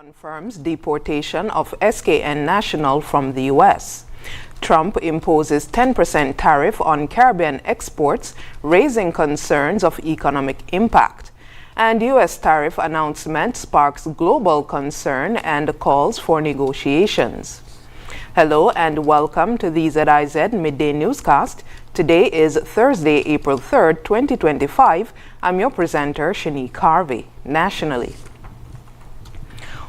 Confirms deportation of SKN national from the U.S. Trump imposes 10% tariff on Caribbean exports, raising concerns of economic impact. And U.S. tariff announcement sparks global concern and calls for negotiations. Hello and welcome to the ZIZ Midday Newscast. Today is Thursday, April 3rd, 2025. I'm your presenter, Shanique Harvey. Nationally,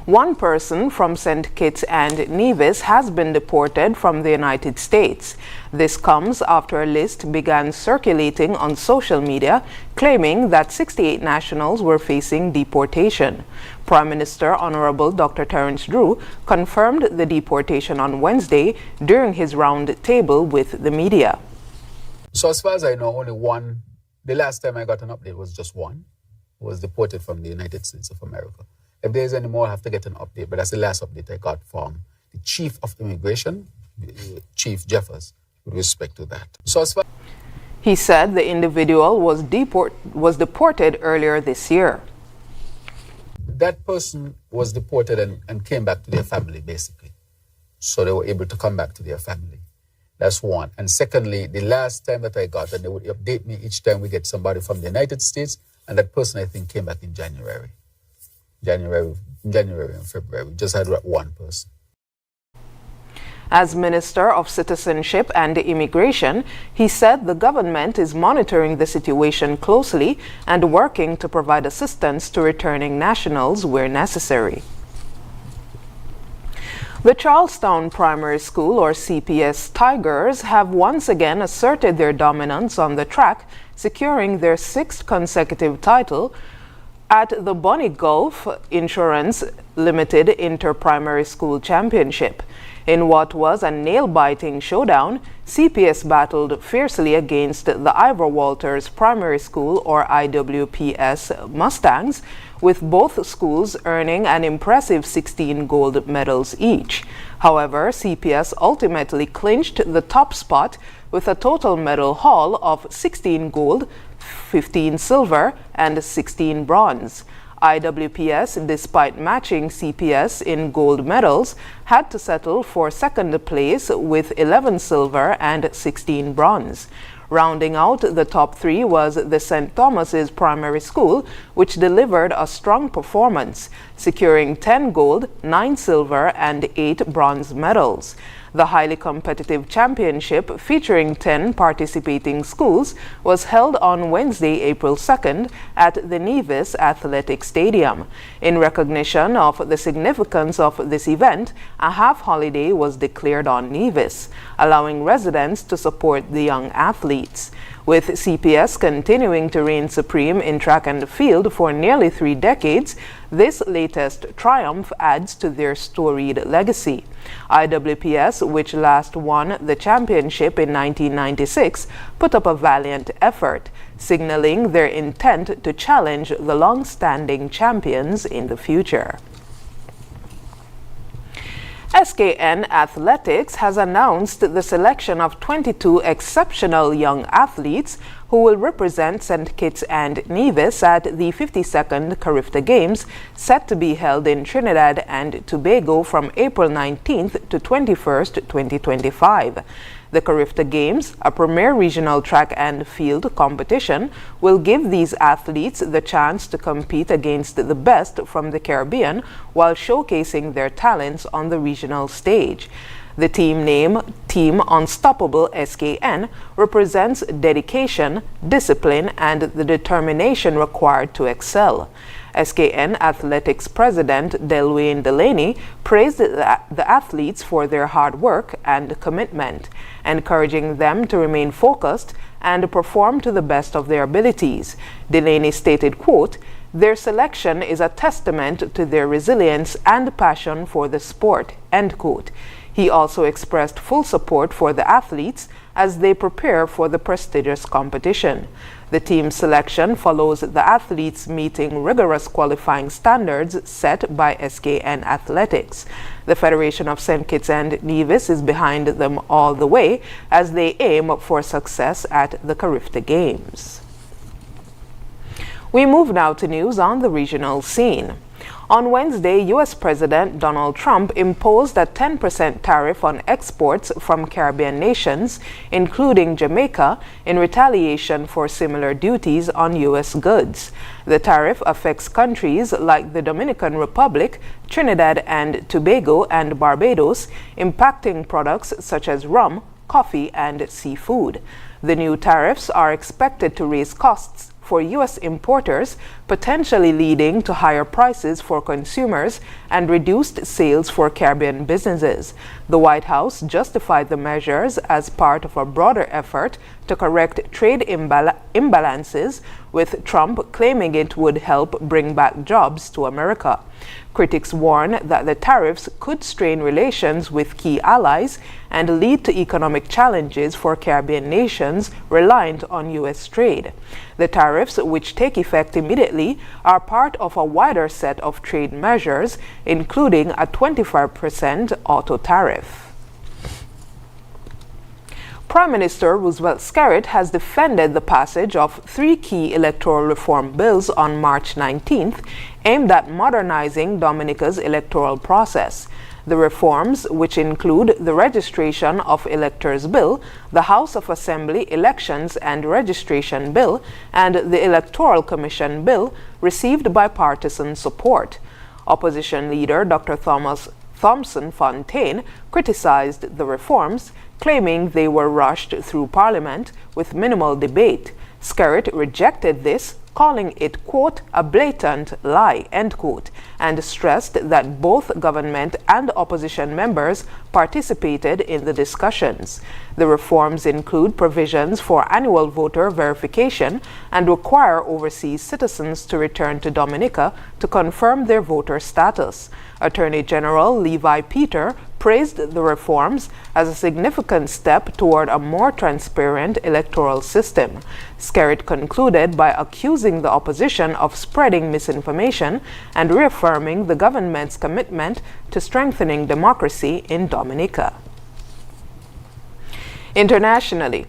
one person from St. Kitts and Nevis has been deported from the United States. This comes after a list began circulating on social media claiming that 68 nationals were facing deportation. Prime Minister Honorable Dr. Terence Drew confirmed the deportation on Wednesday during his round table with the media. So as far as I know, only one. The last time I got an update was just one, who was deported from the United States of America. If there's any more, I have to get an update, but that's the last update I got from the Chief of Immigration, Chief Jeffers, with respect to that. So as far he said the individual was deported earlier this year. That person was deported and came back to their family, basically. So they were able to come back to their family. That's one. And secondly, the last time that I got, and they would update me each time we get somebody from the United States, and that person, I think, came back in January and February. We just had one person. As Minister of Citizenship and Immigration, he said the government is monitoring the situation closely and working to provide assistance to returning nationals where necessary. The Charlestown Primary School, or CPS Tigers, have once again asserted their dominance on the track, securing their sixth consecutive title at the Bonnie Gulf Insurance Limited Inter-Primary School Championship. In what was a nail-biting showdown, CPS battled fiercely against the Ivor Walters Primary School, or IWPS Mustangs, with both schools earning an impressive 16 gold medals each. However, CPS ultimately clinched the top spot with a total medal haul of 16 gold, 15 silver, and 16 bronze. IWPS, despite matching CPS in gold medals, had to settle for second place with 11 silver and 16 bronze. Rounding out the top three was the St. Thomas's Primary School, which delivered a strong performance, securing 10 gold, 9 silver, and 8 bronze medals. The highly competitive championship, featuring 10 participating schools, was held on Wednesday, April 2nd at the Nevis Athletic Stadium. In recognition of the significance of this event, a half-holiday was declared on Nevis, allowing residents to support the young athletes. With CPS continuing to reign supreme in track and field for nearly 3 decades, this latest triumph adds to their storied legacy. IWPS, which last won the championship in 1996, put up a valiant effort, signaling their intent to challenge the long-standing champions in the future. SKN Athletics has announced the selection of 22 exceptional young athletes who will represent St. Kitts and Nevis at the 52nd Carifta Games, set to be held in Trinidad and Tobago from April 19th to 21st, 2025. The Carifta Games, a premier regional track and field competition, will give these athletes the chance to compete against the best from the Caribbean while showcasing their talents on the regional stage. The team name, Team Unstoppable SKN, represents dedication, discipline, and the determination required to excel. SKN Athletics President Delwayne Delaney praised the athletes for their hard work and commitment, encouraging them to remain focused and perform to the best of their abilities. Delaney stated, quote, "Their selection is a testament to their resilience and passion for the sport," end quote. He also expressed full support for the athletes as they prepare for the prestigious competition. The team selection follows the athletes meeting rigorous qualifying standards set by SKN Athletics. The Federation of St. Kitts and Nevis is behind them all the way as they aim for success at the Carifta Games. We move now to news on the regional scene. On Wednesday, U.S. President Donald Trump imposed a 10% tariff on exports from Caribbean nations, including Jamaica, in retaliation for similar duties on U.S. goods. The tariff affects countries like the Dominican Republic, Trinidad and Tobago, and Barbados, impacting products such as rum, coffee, and seafood. The new tariffs are expected to raise costs for U.S. importers, potentially leading to higher prices for consumers and reduced sales for Caribbean businesses. The White House justified the measures as part of a broader effort to correct trade imbalances, with Trump claiming it would help bring back jobs to America. Critics warn that the tariffs could strain relations with key allies and lead to economic challenges for Caribbean nations reliant on U.S. trade. The tariffs, which take effect immediately, are part of a wider set of trade measures, including a 25% auto tariff. Prime Minister Roosevelt Skerrit has defended the passage of 3 key electoral reform bills on March 19th, aimed at modernizing Dominica's electoral process. The reforms, which include the Registration of Electors Bill, the House of Assembly Elections and Registration Bill, and the Electoral Commission Bill, received bipartisan support. Opposition leader Dr. Thompson Fontaine criticized the reforms, claiming they were rushed through Parliament with minimal debate. Skerrit rejected this, calling it, quote, a blatant lie, end quote, and stressed that both government and opposition members participated in the discussions. The reforms include provisions for annual voter verification and require overseas citizens to return to Dominica to confirm their voter status. Attorney General Levi Peter praised the reforms as a significant step toward a more transparent electoral system. Skerrit concluded by accusing the opposition of spreading misinformation and reaffirming the government's commitment to strengthening democracy in Dominica. Internationally,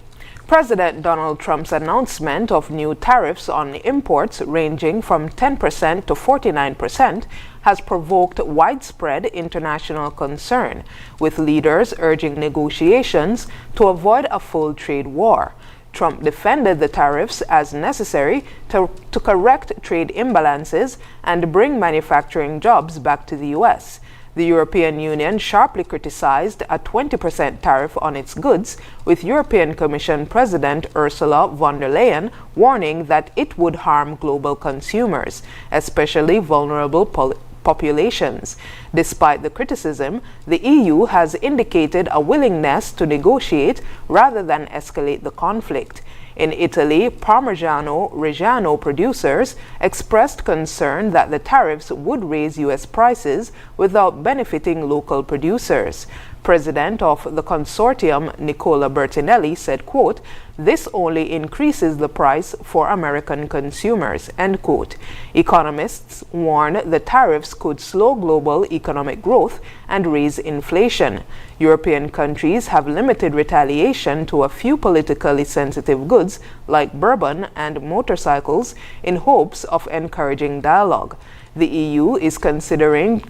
President Donald Trump's announcement of new tariffs on imports ranging from 10% to 49% has provoked widespread international concern, with leaders urging negotiations to avoid a full trade war. Trump defended the tariffs as necessary to correct trade imbalances and bring manufacturing jobs back to the U.S. The European Union sharply criticized a 20% tariff on its goods, with European Commission President Ursula von der Leyen warning that it would harm global consumers, especially vulnerable populations. Despite the criticism, the EU has indicated a willingness to negotiate rather than escalate the conflict. In Italy, Parmigiano-Reggiano producers expressed concern that the tariffs would raise U.S. prices without benefiting local producers. President of the consortium, Nicola Bertinelli, said, quote, "This only increases the price for American consumers," end quote. Economists warn the tariffs could slow global economic growth and raise inflation. European countries have limited retaliation to a few politically sensitive goods like bourbon and motorcycles in hopes of encouraging dialogue. The EU is considering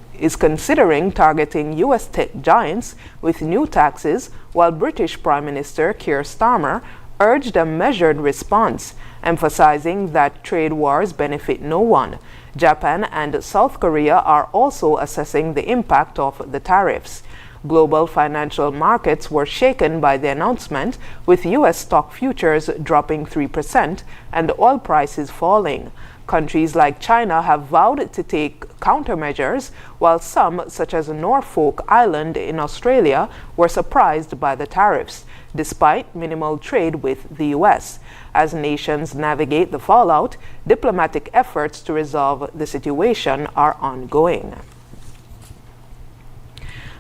targeting U.S. tech giants with new taxes, while British Prime Minister Keir Starmer urged a measured response, emphasizing that trade wars benefit no one. Japan and South Korea are also assessing the impact of the tariffs. Global financial markets were shaken by the announcement, with U.S. stock futures dropping 3% and oil prices falling. Countries like China have vowed to take countermeasures, while some, such as Norfolk Island in Australia, were surprised by the tariffs, despite minimal trade with the U.S. As nations navigate the fallout, diplomatic efforts to resolve the situation are ongoing.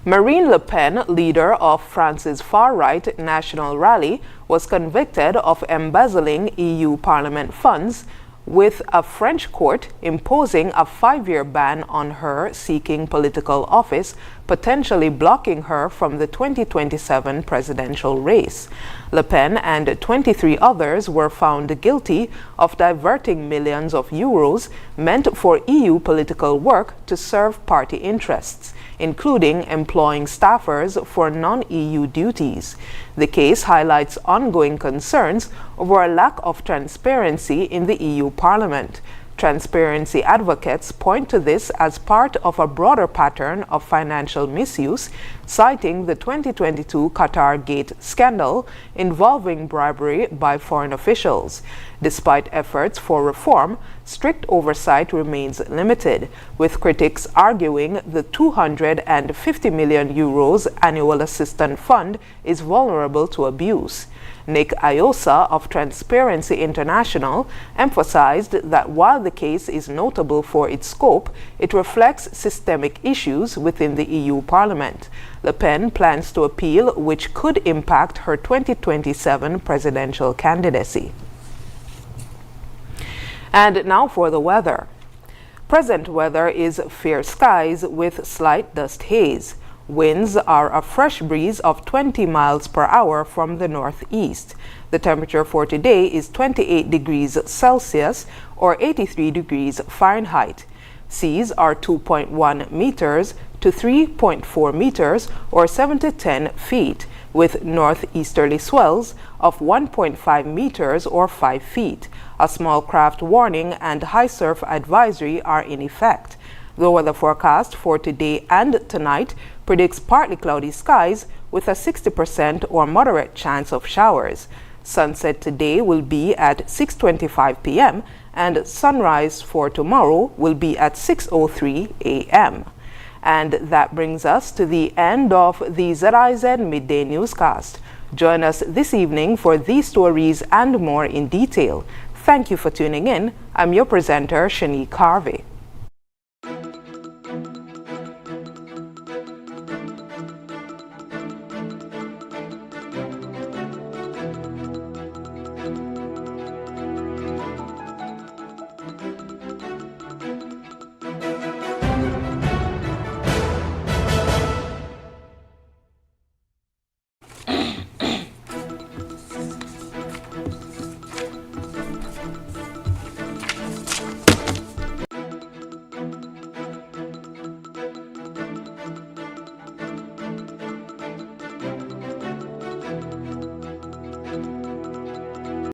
Marine Le Pen, leader of France's far-right National Rally, was convicted of embezzling EU Parliament funds, with a French court imposing a 5-year ban on her seeking political office potentially blocking her from the 2027 presidential race. Le Pen and 23 others were found guilty of diverting millions of euros meant for EU political work to serve party interests, including employing staffers for non-EU duties. The case highlights ongoing concerns over a lack of transparency in the EU Parliament. Transparency advocates point to this as part of a broader pattern of financial misuse, citing the 2022 Qatar Gate scandal involving bribery by foreign officials. Despite efforts for reform, strict oversight remains limited, with critics arguing the 250 million euros annual assistance fund is vulnerable to abuse. Nick Ayosa of Transparency International emphasized that while the case is notable for its scope, it reflects systemic issues within the EU Parliament. Le Pen plans to appeal, which could impact her 2027 presidential candidacy. And now for the weather. Present weather is fair skies with slight dust haze. Winds are a fresh breeze of 20 miles per hour from the northeast. The temperature for today is 28 degrees Celsius or 83 degrees Fahrenheit. Seas are 2.1 meters to 3.4 meters or 7 to 10 feet, with northeasterly swells of 1.5 meters or 5 feet. A small craft warning and high surf advisory are in effect. The weather forecast for today and tonight predicts partly cloudy skies with a 60% or moderate chance of showers. Sunset today will be at 6:25 p.m. and sunrise for tomorrow will be at 6:03 a.m. And that brings us to the end of the ZIZ Midday Newscast. Join us this evening for these stories and more in detail. Thank you for tuning in. I'm your presenter, Shanique Harvey.